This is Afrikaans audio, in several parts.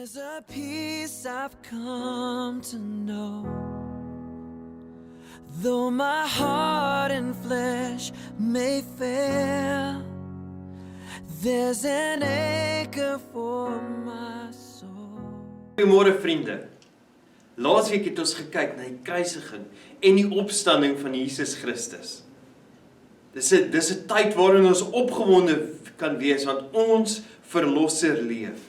There's a peace I've come to know, though my heart and flesh may fail, there's an anchor for my soul. Goeiemôre vriende. Laasweek het ons gekyk na die kruisiging en die opstanding van Jesus Christus. Dis 'n tyd waarin ons opgewonde kan wees want ons verlosser leef.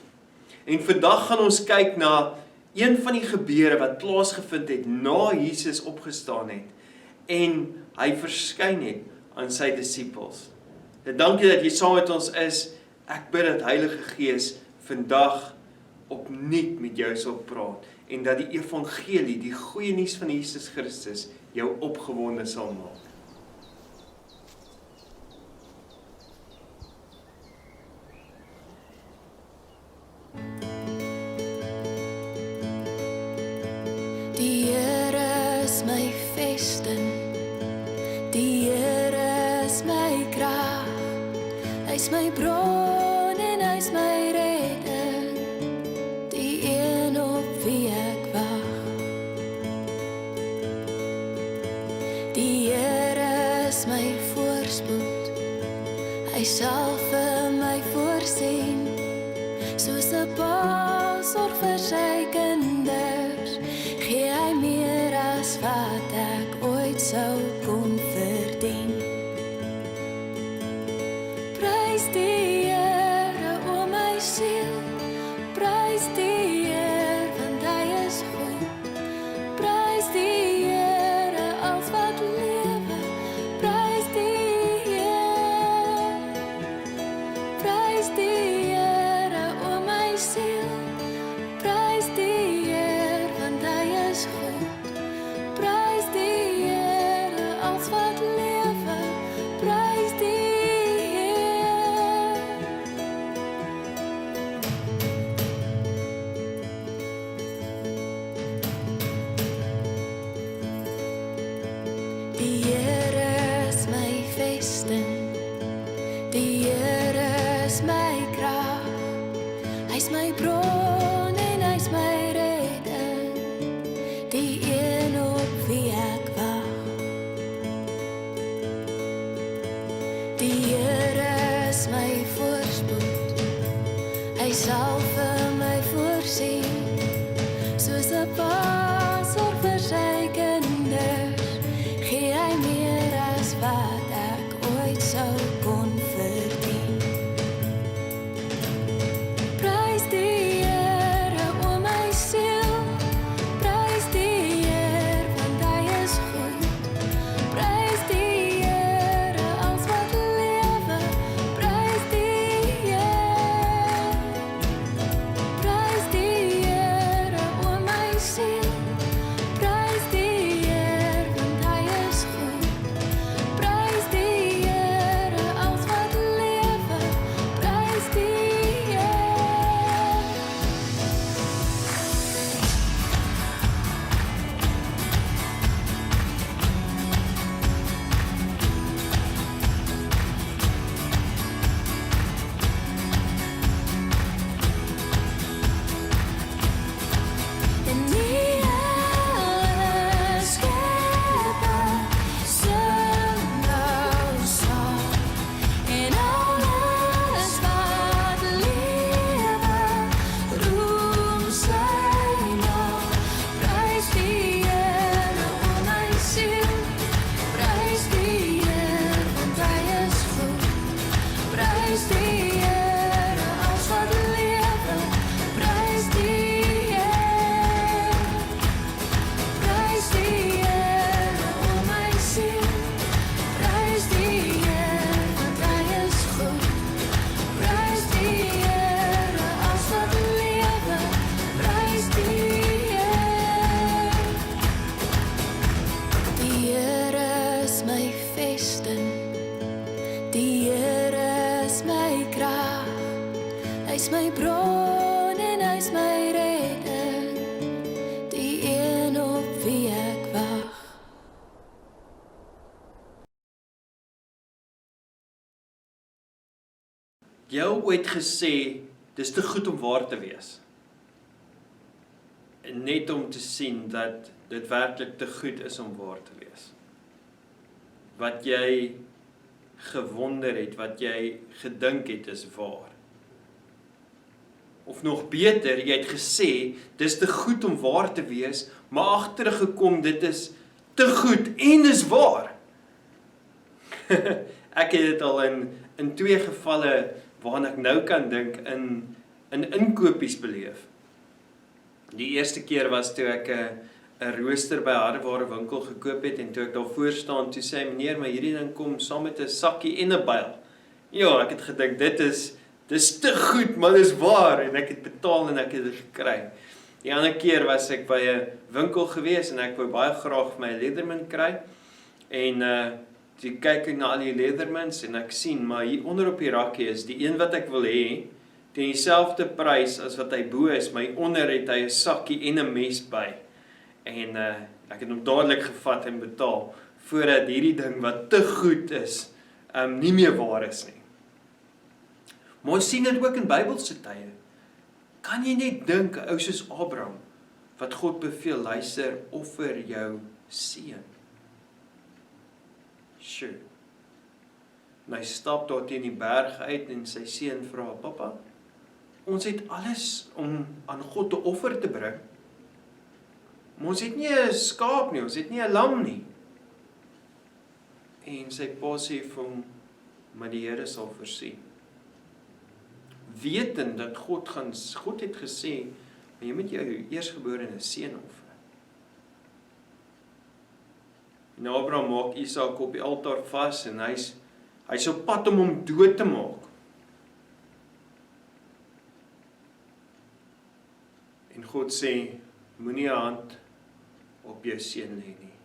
En vandag gaan ons kyk na een van die gebeure wat plaasgevind het na Jesus opgestaan het en hy verskyn het aan sy disippels. Dankie dat jy saam met ons is. Ek bid dat Heilige Gees vandag opnuut met jou sal praat en dat die evangelie, die goeie nuus van Jesus Christus, jou opgewonde sal maak. Die Here is my vesting, die Here is my krag, hy is my bron en hy is my redder, die een op wie ek wag. Die Here is my voorspoed, hy sal vir my voorsien, soos 'n pa sorg vir sy kinders, gee hy meer as wat ek ooit sou kon verdien. Prys die Here, o my siel, prys die Here, want hy is goed. Prys die Here, als wat lewe, prys die Here. Prys die Here, o my siel, prys die Here, want hy is goed. Prys die Here, als wat lewe, prys die Here. Die Here is my vesting, die Here is my krag, hy is my bron en hy is my redder, die een op wie ek wag. Die Here is my voorspoed, hy sal vir my voorsien, soos 'n pa sorg vir sy kinders, gee hy meer as wat ek ooit sou kon verdien. Prys die Here, o my siel, prys die Here, want hy is goed. Prys die Here, als wat lewe, prys die Here. Prys die Here, o my siel, prys die Here, want hy is goed. Prys die Here, als wat lewe, prys die Here. En nie alle skepping sing nou saam, en alles wat lewe roem sy naam. Prys die Here, o my siel, prys die Here, want hy is goed. Prys die Here, als wat lewe, prys die Here. Prys die Here, o my siel, prys die Here, want hy is goed. Prys die Here, als wat lewe, prys die Here. Die Here is my vesting, die Here is my krag, hy is my bron en hy is my redder, die een op wie ek wag. Jy het ooit gesê, dis te goed om waar te wees. net om te sien dat dit werklik te goed is om waar te wees. Wat jy gewonder het, wat jy gedink het is waar. Of nog beter, jy het gesê, dis te goed om waar te wees, maar agtergekom, dit is te goed en dis waar. Ek het dit al in 2 gevalle, waarna ek nou kan dink, in inkopies beleef. Die eerste keer was toe ek 'n rooster by 'n hardeware winkel gekoop het, en toe ek daar voor staan, toe sê hy, meneer, maar hierdie ding kom saam met 'n sakkie en 'n byl. Ja, ek het gedink, dis te goed, maar dis waar, en ek het betaal en ek het dit gekry. Die ander keer was ek by 'n winkel gewees, en ek wou baie graag vir my Leatherman kry, en toe kyk ek na al die Leathermans, en ek sien, maar hier onder op die rakkie is die een wat ek wil hê, teen dieselfde prys as wat hy bo is, maar hier onder het hy 'n sakkie en 'n mes by. En ek het hom dadelik gevat en betaal, voordat hierdie ding wat te goed is, nie meer waar is nie. Maar ons sien dit ook in Bybelse tye. Kan jy net dink, 'n ou soos Abraham, wat God beveel, luister, offer jou seun. Sure. En hy stap daar teen die berg uit, en sy seun vra, pappa, ons het alles om aan God te offer te bring, maar ons het nie 'n skaap nie, ons het nie 'n lam nie. En sy pa sê vir hom, maar die Here sal voorsien. Wetend dat God het gesê, maar jy moet jou eersgeborene seun offer. En Abraham maak Isak op die altaar vas, en hy's op pad om hom dood te maak. En God sê, moenie 'n hand op jou seun lê nie.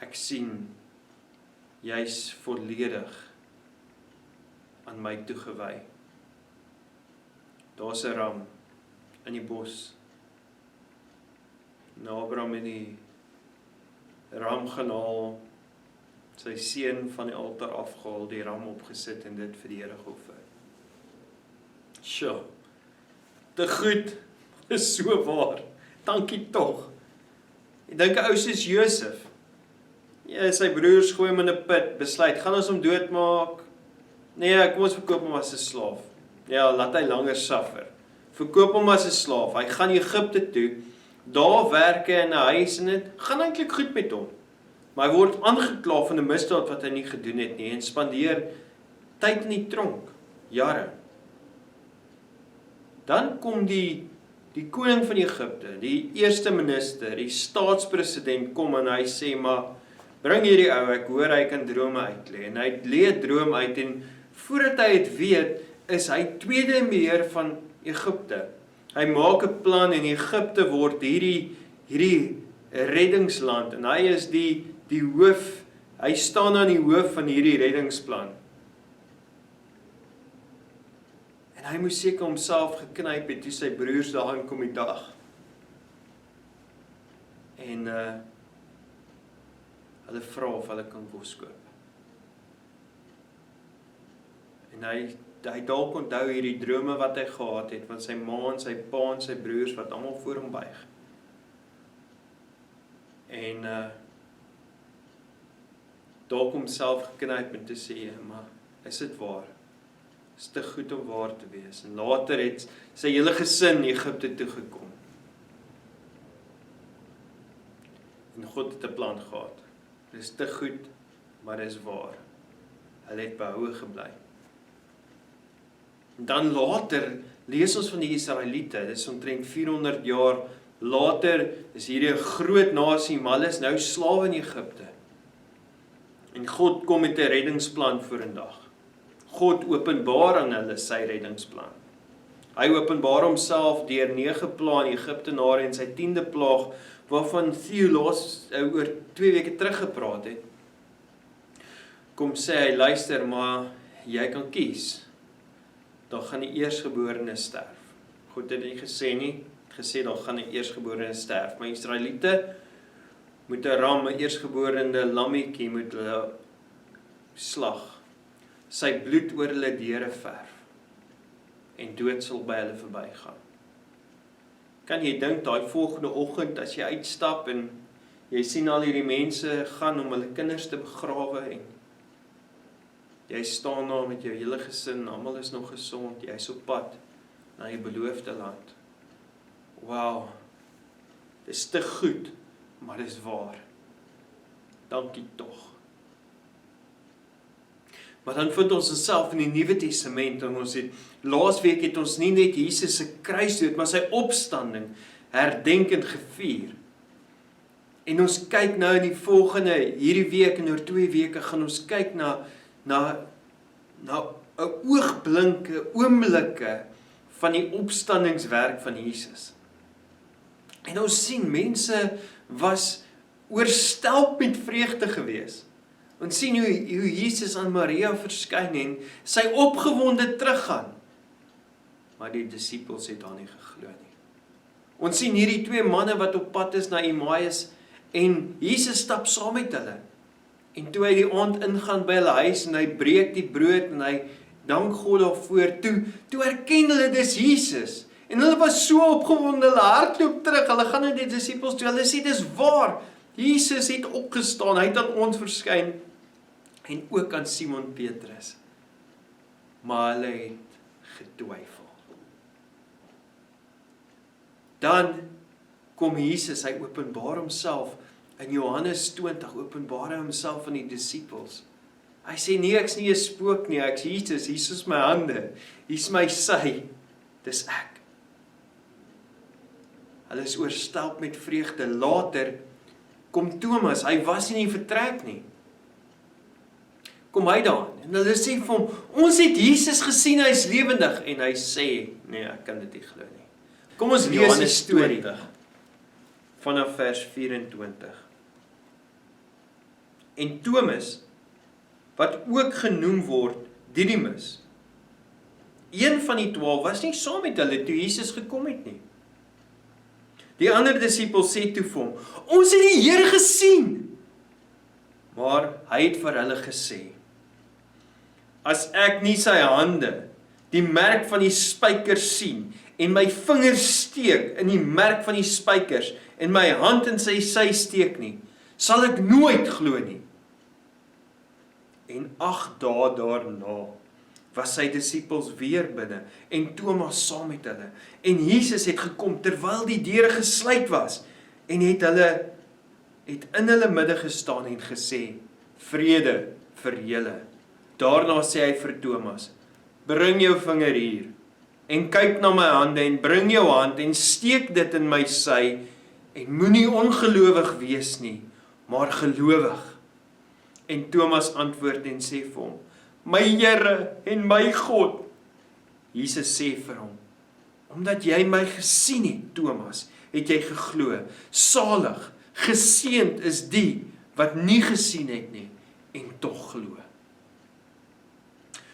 Ek sien, jy's volledig aan my toegewy. Daar's 'n ram in die bos. En Abraham het die ram gaan haal, sy seun van die altaar afgehaal, die ram opgesit en dit vir die Here geoffer. Sjoe, te goed, is so waar, dankie tog. Ek dink 'n ou soos Josef, ja, sy broers gooi hom in 'n put, besluit, gaan ons hom doodmaak? Nee, kom ons verkoop hom as 'n slaaf. Ja, laat hy langer suffer. Verkoop hom as 'n slaaf, hy gaan Egipte toe, daar werk hy in 'n huis en dit gaan eintlik goed met hom. Maar hy word aangekla van 'n misdaad wat hy nie gedoen het nie, en spandeer tyd in die tronk, jare. Dan kom die koning van Egipte, die eerste minister, die staatspresident kom en hy sê, maar bring hierdie ou, ek hoor hy kan drome uitlê. En hy lê 'n droom uit, en voordat hy het weet, is hy tweede in beheer van Egipte. Hy maak 'n plan, en Egipte word hierdie reddingsland, en hy is die hoof, hy staan aan die hoof van hierdie reddingsplan. En hy moes seker homself geknyp het, toe sy broers daarin kom die dag. En hulle vra of hulle kan kos koop. En hy dalk onthou hierdie drome wat hy gehad het, van sy ma en sy pa en sy broers, wat almal voor hom buig. En dalk homself geknyp en te sê, maar is dit waar? Is te goed om waar te wees? En later het sy hele gesin Egipte toegekom. En God het 'n plan gehad. Dit is te goed, maar dit is waar. Hulle het behoue gebly. Dan later lees ons van die Israeliete, dit is omtrent 400 jaar later, is hierdie 'n groot nasie, maar hulle is nou slawe in Egipte. En God kom met 'n reddingsplan vorendag. God openbaar aan hulle sy reddingsplan. Hy openbaar homself deur 9 plaae in Egiptenare en sy 10de plaag, waarvan Theolos oor 2 weke terug gepraat het. Kom sê hy, luister, maar jy kan kies. Dan gaan die eersgeborene sterf. God het nie gesê nie, het gesê dan gaan die eersgeborene sterf. Maar Israeliete moet 'n ram, 'n eersgeborene lammetjie moet hulle slag. Sy bloed oor hulle deure verf. En dood sal by hulle verbygaan. Kan jy dink daai volgende oggend as jy uitstap en jy sien al hierdie mense gaan om hulle kinders te begrawe en jy staan daar met jou hele gesin, almal is nog gesond, jy is op pad na die beloofde land. Wow, dis te goed, maar dis waar. Dankie tog. Maar dan vind ons onsself in die Nuwe Testament en ons laasweek het ons nie net Jesus se kruisdood, maar sy opstanding herdenkend gevier. En ons kyk nou in die volgende, hierdie week en oor 2 weke gaan ons kyk na 'n oogblinke, oomblikke van die opstandingswerk van Jesus. En ons sien, mense was oorstelp met vreugde gewees. Ons sien hoe Jesus aan Maria verskyn en sy opgewonde teruggaan. Maar die disippels het daar nie geglo nie. Ons sien hierdie 2 manne wat op pad is na Emmaus en Jesus stap saam met hulle. En toe hy die aand ingaan by hulle huis en hy breek die brood en hy dank God daarvoor, toe herken hulle dis Jesus. En hulle was so opgewonde, hulle hardloop terug, hulle gaan na die disippels toe, hulle sê dis waar, Jesus het opgestaan, hy het aan ons verskyn, en ook aan Simon Petrus. Maar hulle het getwyfel. Dan kom Jesus, hy openbaar homself, in Johannes 20 openbaar hy homself aan die disippels. Hy sê nee, ek's nie 'n spook nie, ek's Jesus, hier is my hande, hier is my sy, dis ek. Hulle is oorstelp met vreugde. Later kom Thomas, hy was nie in die vertrek nie. Kom hy daan, en hulle sê vir hom, ons het Jesus gesien, hy is lewendig, en hy sê, nee, ek kan dit nie glo nie. Kom ons lees die storie, vanaf vers 24. En Thomas, wat ook genoem word Didymus, een van die 12 was nie saam met hulle toe Jesus gekom het nie. Die ander disipel sê toe vir hom, ons het die Here gesien. Maar hy het vir hulle gesê, as ek nie sy hande, die merk van die spykers sien, en my vingers steek in die merk van die spykers, en my hand in sy sy steek nie, sal ek nooit glo nie. En 8 dae daarna was sy disippels weer binne, en Thomas saam met hulle. En Jesus het gekom, terwyl die deure gesluit was, en het in hulle midde gestaan en gesê, vrede vir julle. Daarna sê hy vir Thomas, bring jou vinger hier, en kyk na my hande, en bring jou hand, en steek dit in my sy, en moenie ongelowig wees nie, maar gelowig. En Thomas antwoord en sê vir hom, my Here en my God. Jesus sê vir hom, omdat jy my gesien het, Thomas, het jy geglo. Salig, geseënd is die wat nie gesien het nie en tog glo.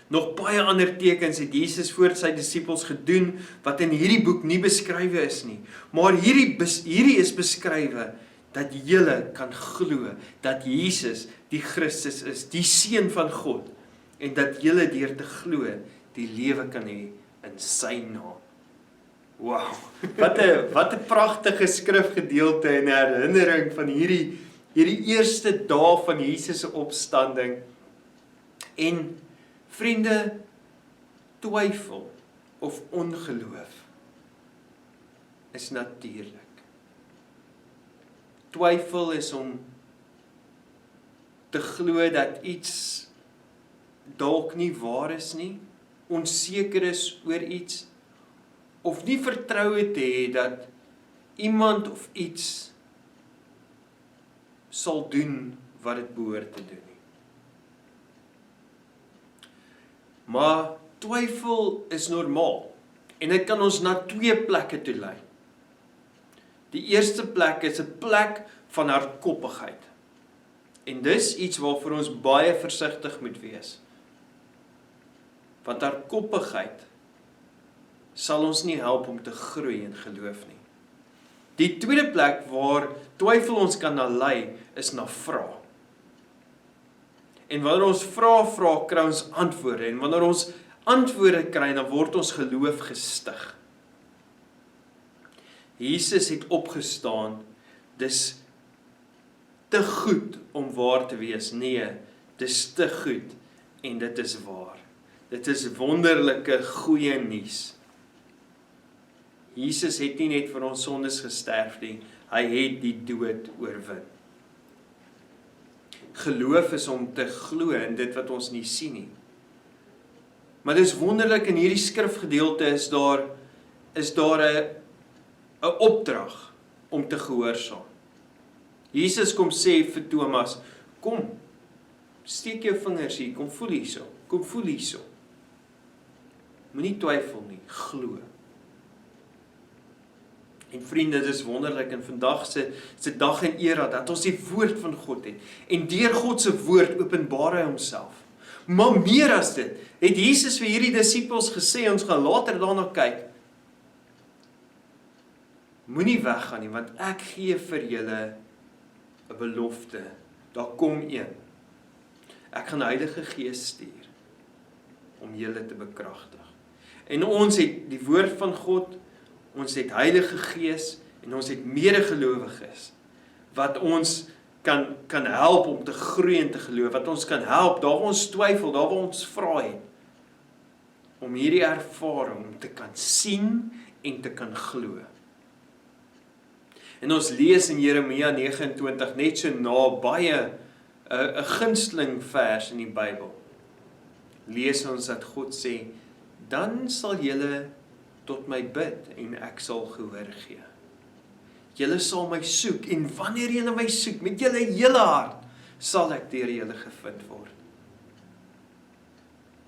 Nog baie ander tekens het Jesus voor sy disippels gedoen wat in hierdie boek nie beskrywe is nie. Maar hierdie is beskrywe dat julle kan glo dat Jesus die Christus is, die Seun van God, en dat julle deur te glo die lewe kan hê in sy naam. Wow, wat 'n pragtige skrifgedeelte en herinnering van hierdie eerste dae van Jesus se opstanding. En vriende, twyfel of ongeloof is natuurlik. Twyfel is om te glo dat iets dalk nie waar is nie, onseker is oor iets, of nie vertroue te hê dat iemand of iets sal doen wat dit behoort te doen nie. Maar twyfel is normaal, en dit kan ons na 2 plekke toe lei. Die eerste plek is 'n plek van hardkoppigheid. En dis iets waarvoor ons baie versigtig moet wees. Want hardkoppigheid sal ons nie help om te groei in geloof nie. Die tweede plek waar twyfel ons kan na lei, is na vrae. En wanneer ons vrae kry ons antwoorde, en wanneer ons antwoorde kry, dan word ons geloof gestig. Jesus het opgestaan, dis te goed om waar te wees. Nee, dis te goed en dit is waar. Dit is wonderlike goeie nuus. Jesus het nie net vir ons sondes gesterf nie, hy het die dood oorwin. Geloof is om te glo in dit wat ons nie sien nie. Maar dis wonderlik, in hierdie skrifgedeelte is daar 'n opdrag om te gehoorsaam. Jesus kom sê vir Thomas, kom, steek jou vingers hier, kom voel hierso. Moenie twyfel nie, glo. En vriende, dit is wonderlik in vandag se dag en era dat ons die woord van God het. En deur God se woord openbaar hy homself. Maar meer as dit, het Jesus vir hierdie disippels gesê, ons gaan later daarna kyk. Moenie weggaan nie, want ek gee vir julle 'n belofte. Daar kom een. Ek gaan die Heilige Gees stuur om julle te bekragtig. En ons het die woord van God, ons het Heilige Gees en ons het medegelowiges wat ons kan help om te groei en te geloof, wat ons kan help daar waar ons twyfel, daar waar ons vra het, om hierdie ervaring te kan sien en te kan glo. En ons lees in Jeremia 29 net so na baie 'n gunsteling vers in die Bybel. Lees ons dat God sê, dan sal julle tot my bid en ek sal gehoor gee. Julle sal my soek en wanneer julle my soek met julle hele hart, sal ek deur julle gevind word.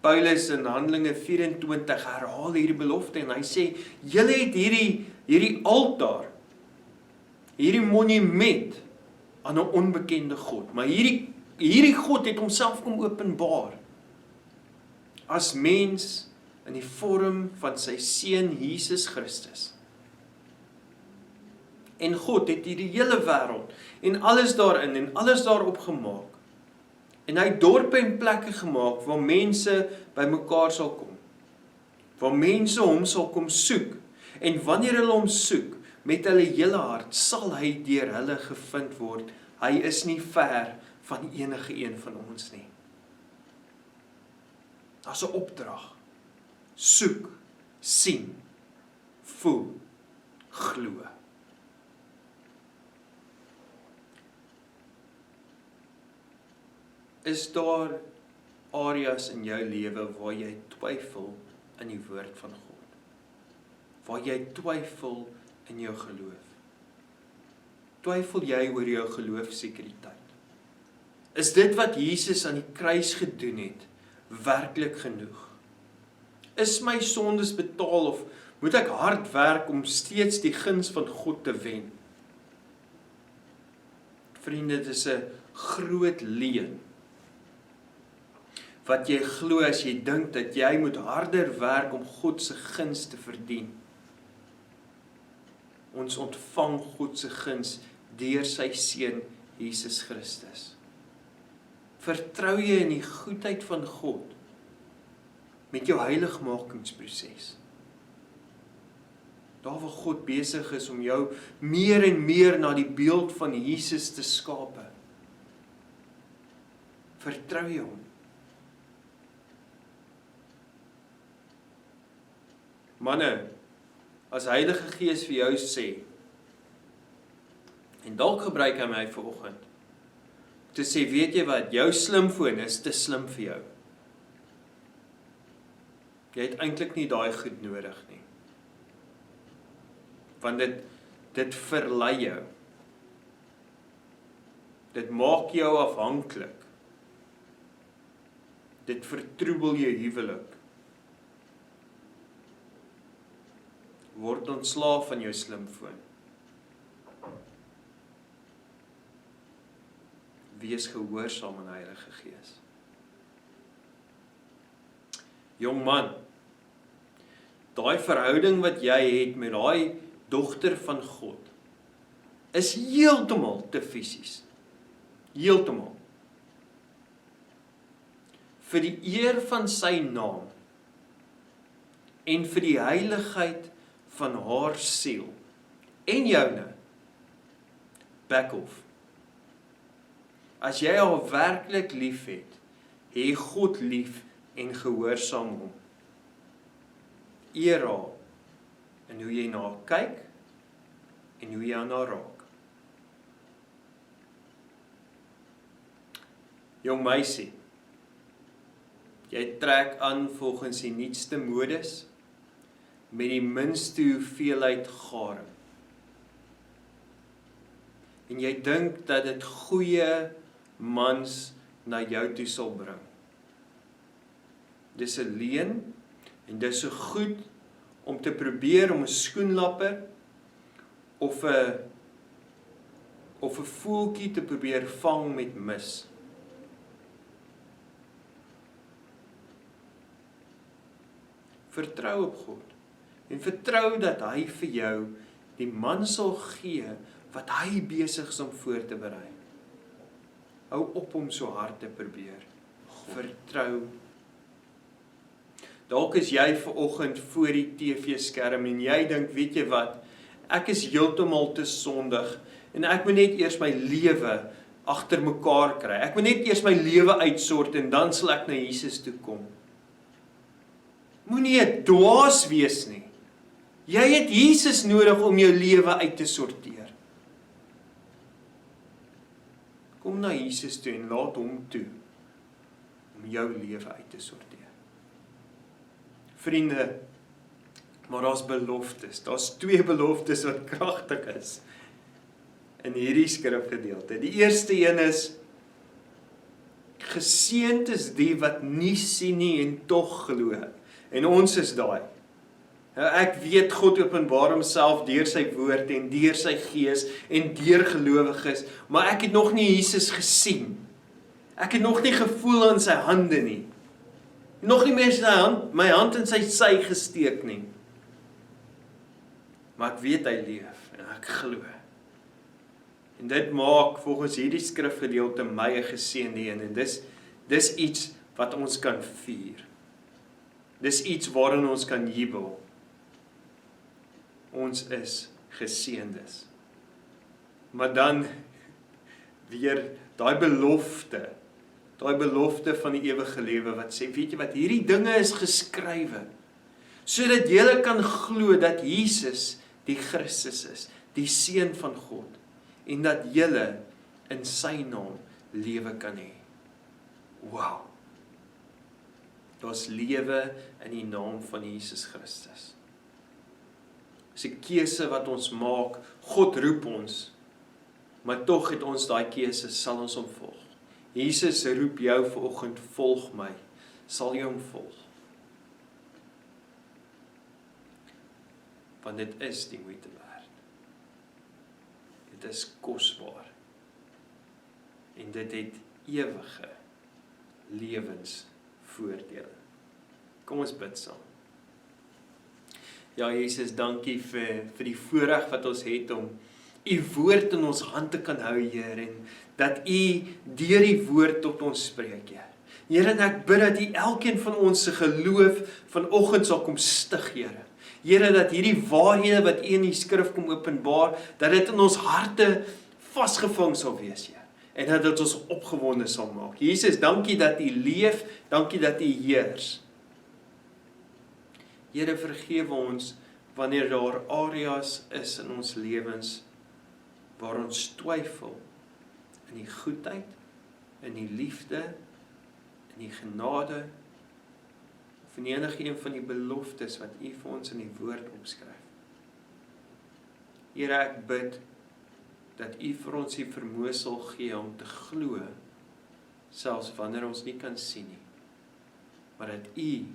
Paulus in Handelinge 24 herhaal hierdie belofte en hy sê, julle het hierdie altaar, hierdie monument aan 'n onbekende God, maar hierdie God het homself kom openbaar as mens in die vorm van sy seun Jesus Christus. En God het hierdie hele wêreld en alles daarin en alles daarop gemaak. En hy het dorpe en plekke gemaak waar mense bymekaar sal kom. Waar mense hom sal kom soek. En wanneer hulle hom soek met hulle hele hart, sal hy deur hulle gevind word. Hy is nie ver van enige een van ons nie. Daar's 'n opdrag. Soek, sien, voel, glo. Is daar areas in jou lewe waar jy twyfel in die woord van God? Waar jy twyfel in jou geloof? Twyfel jy oor jou geloofsekuriteit? Is dit wat Jesus aan die kruis gedoen het, werklik genoeg? Is my sondes betaal of moet ek hard werk om steeds die guns van God te wen? Vriende, dit is 'n groot leuen wat jy glo as jy dink dat jy moet harder werk om God se guns te verdien. Ons ontvang God se guns deur sy seun Jesus Christus. Vertrou jy in die goedheid van God met jou heiligmakingsproses? Daar waar God besig is om jou meer en meer na die beeld van Jesus te skape. Vertrou jy hom? Manne, as Heilige Gees vir jou sê, en dalk gebruik hy my vanoggend, te sê, weet jy wat, jou slimfoon is te slim vir jou. Jy het eintlik nie daai goed nodig nie. Want dit verlei jou. Dit maak jou afhanklik. Dit vertroebel jou huwelik. Word ontslaaf van jou slimfoon. Wees gehoorsaam aan die Heilige Gees. Jong man, daai verhouding wat jy het met daai dogter van God, is heeltemal te fisies. Heeltemal. Vir die eer van sy naam en vir die heiligheid van haar siel en joune, back off. As jy haar werklik lief het, hê God lief en gehoorsaam hom. Eer haar in hoe jy na haar kyk en hoe jy aan haar raak. Jong meisie, jy trek aan volgens die nuutste modes met die minste hoeveelheid gare. En jy dink dat dit goeie mans na jou toe sal bring. Dis 'n leuen en dis so goed om te probeer om 'n skoenlapper of 'n voeltjie te probeer vang met mis. Vertrou op God en vertrou dat hy vir jou die man sal gee wat hy besig is om voor te berei. Hou op om so hard te probeer. Vertrou. Dalk is jy vanoggend voor die TV-skerm en jy dink, weet jy wat, ek is heeltemal te sondig en ek moet net eers my lewe agter mekaar kry. Ek moet net eers my lewe uitsort en dan sal ek na Jesus toe kom. Moenie 'n dwaas wees nie. Jy het Jesus nodig om jou lewe uit te sorteer. Kom na Jesus toe en laat hom toe om jou lewe uit te sorteer. Vriende, maar daar's beloftes. Daar's 2 beloftes wat kragtig is in hierdie skrifgedeelte. Die eerste een is: geseënd is die wat nie sien nie en tog glo. En ons is daai. Ek weet God openbaar homself deur sy woord en deur sy gees en deur gelowiges, maar ek het nog nie Jesus gesien. Ek het nog nie gevoel aan sy hande nie. Nog nie meer my hand in sy sy gesteek nie. Maar ek weet hy leef en ek glo. En dit maak volgens hierdie skrifgedeelte my 'n geseënde een en dis iets wat ons kan vier. Dis iets waarin ons kan jubel. Ons is geseëndes. Maar dan weer daai belofte van die ewige lewe wat sê, weet jy wat, hierdie dinge is geskrywe, sodat jy kan glo dat Jesus die Christus is, die Seun van God, en dat jy in sy naam lewe kan hê. Wow! Daar's lewe in die naam van Jesus Christus. Dis 'n keuse wat ons maak. God roep ons, maar tog het ons daai keuse, sal ons hom volg. Jesus roep jou vanoggend, volg my. Sal jy hom volg? Want dit is die moeite werd. Dit is kosbaar. En dit het ewige lewensvoordele. Kom ons bid saam. Ja, Jesus, dankie vir die voorreg wat ons het om U woord in ons hand te kan hou, Heer, en dat U deur die woord tot ons spreek, Heer. Heer, en ek bid dat U elkeen van ons se geloof vanoggend sal kom stig, Here. Here, dat hierdie waarhede wat U in die skrif kom openbaar, dat dit in ons harte vasgevang sal wees, Heer. En dat dit ons opgewonde sal maak. Jesus, dankie dat U leef, dankie dat U heers. Here, vergewe ons wanneer daar areas is in ons lewens waar ons twyfel in die goedheid, in die liefde, in die genade, of in enige een van die beloftes wat U vir ons in die woord opskryf. Here, ek bid dat U vir ons die vermoë sal gee om te glo, selfs wanneer ons nie kan sien nie, maar dat U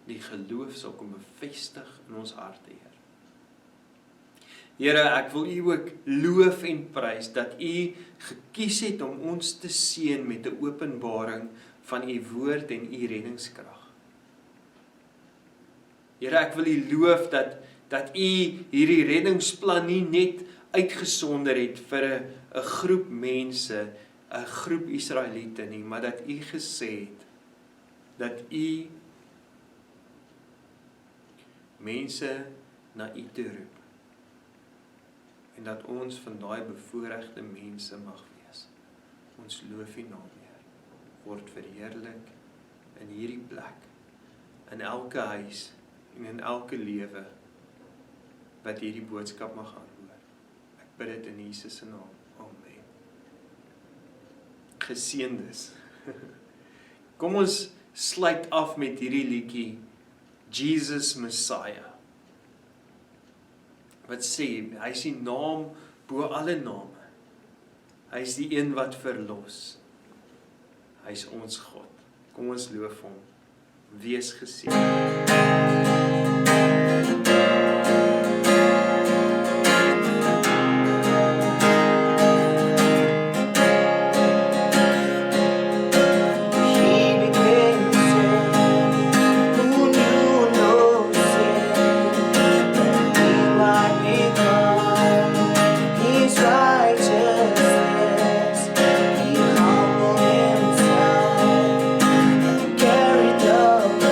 die geloof sal kom bevestig in ons harte, Heer. Here, ek wil U ook loof en prys dat U gekies het om ons te seën met 'n openbaring van U woord en U reddingskrag. Here, ek wil U loof dat U hierdie reddingsplan nie net uitgesonder het vir 'n groep mense, 'n groep Israeliete nie, maar dat U gesê het dat U mense na U toe roep. en dat ons van daai bevoorregte mense mag wees. Ons loof U naam, Heer, word verheerlik in hierdie plek, in elke huis en in elke lewe wat hierdie boodskap mag aanhoor. Ek bid dit in Jesus se naam. Amen. Geseëndes. Kom ons sluit af met hierdie liedjie Jesus Messiah. Wat sê, hy is die naam bo alle name. Hy is die een wat verlos. Hy is ons God. Kom ons loof hom. Wees geseën. Carried the cross.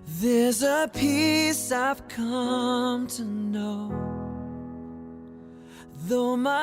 There's a peace I've come to know, though my